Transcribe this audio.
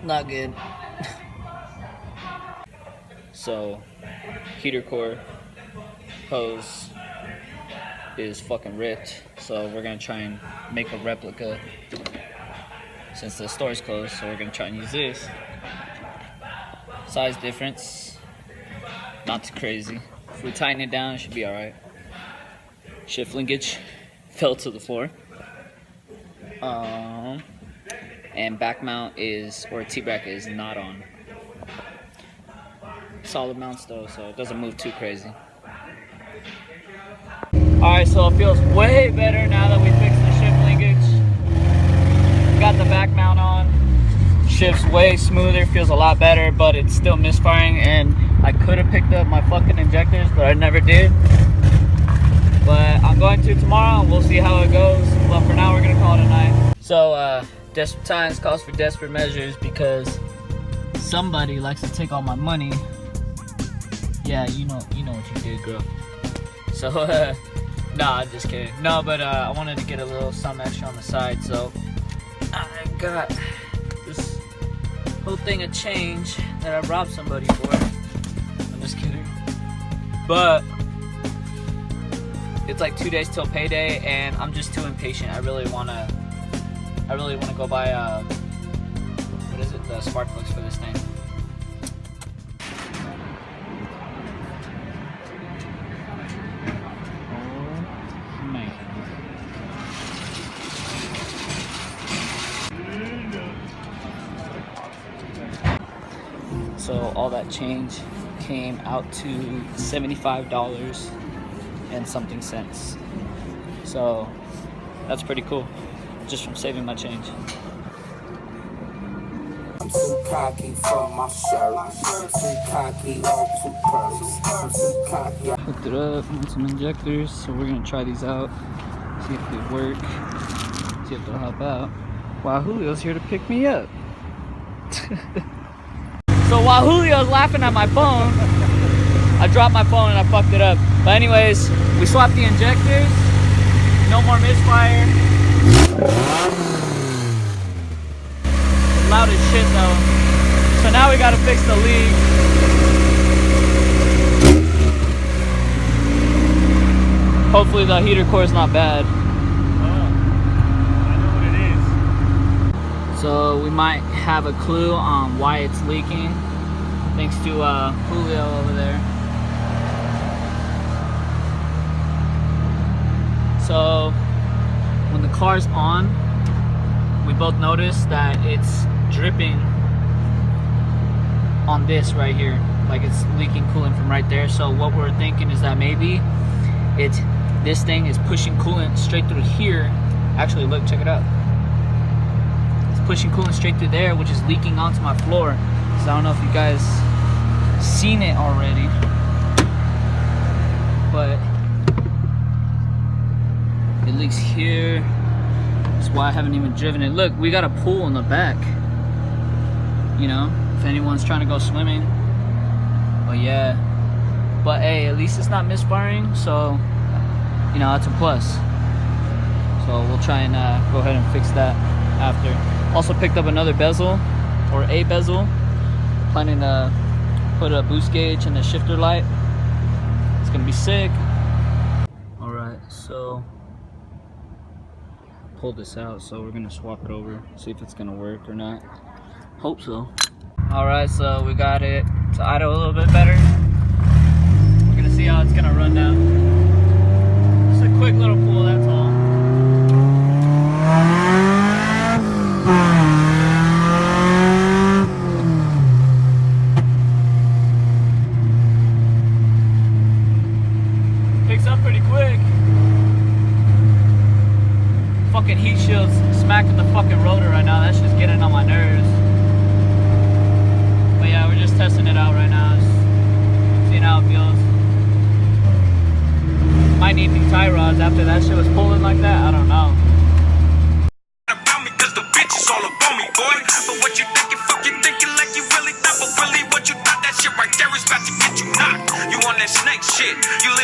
Not good. So, heater core hose is fucking ripped. So we're gonna try and make a replica since the store's closed. So we're gonna try and use this. Size difference, not too crazy. If we tighten it down, it should be all right. Shift linkage fell to the floor. And back mount is, or T-bracket is not on. Solid mounts though, so it doesn't move too crazy. Alright, so it feels way better now that we fixed the shift linkage. Got the back mount on. Shifts way smoother, feels a lot better, but it's still misfiring, and I could have picked up my fucking injectors, but I never did. But I'm going to tomorrow, and we'll see how it goes. But for now, we're gonna call it a night. So, desperate times calls for desperate measures, because somebody likes to take all my money. Yeah, you know what you did, girl. So, nah, I'm just kidding. No, but I wanted to get a little something extra on the side, so I got this whole thing of change that I robbed somebody for. I'm just kidding. But it's like 2 days till payday, and I'm just too impatient. I really wanna go buy what is it? The spark plugs for this thing. Oh man. So all that change came out to $75 and something cents. So that's pretty cool, just from saving my change. I'm too cocky for my shirt. I'm too cocky on two purses. I'm too cocky. Hooked it up with some injectors, so we're gonna try these out, see if they work, see if they'll help out. Wow, Julio's here to pick me up. So while Julio's laughing at my phone, I dropped my phone and I fucked it up. But anyways, we swapped the injectors. No more misfire. Loud as shit though. So now we gotta fix the leak. Hopefully the heater core is not bad. I know what it is. So we might have a clue on why it's leaking, thanks to Julio over there. So when the car's on, we both notice that it's dripping on this right here, like it's leaking coolant from right there. So what we're thinking is that maybe this thing is pushing coolant straight through here. Actually, look, check it out. It's pushing coolant straight through there, which is leaking onto my floor. So I don't know if you guys seen it already, but it leaks here. That's why I haven't even driven it. Look, we got a pool in the back, you know, if anyone's trying to go swimming. But yeah, but hey, at least it's not misfiring, so you know, that's a plus. So we'll try and go ahead and fix that after. Also picked up another bezel, or a bezel. Planning to put a boost gauge and a shifter light. It's gonna be sick. Alright, so pulled this out, so we're gonna swap it over, see if it's gonna work or not. Hope so. Alright, so we got it to idle a little bit better. We're gonna see how it's gonna run down. Just a quick little pull, that's all. Picks up pretty quick. Fucking heat shields smacking the fucking rotor right now. That's just getting on my nerves. But yeah, we're just testing it out right now. Just seeing how it feels. Might need new tie rods after that shit was pulling like that. I don't know. About me, cause the bitch is all about me, boy. But what you thinking, fucking thinking like you really thought. But really what you thought, that shit right there is about to get you knocked. You on that snake shit. You live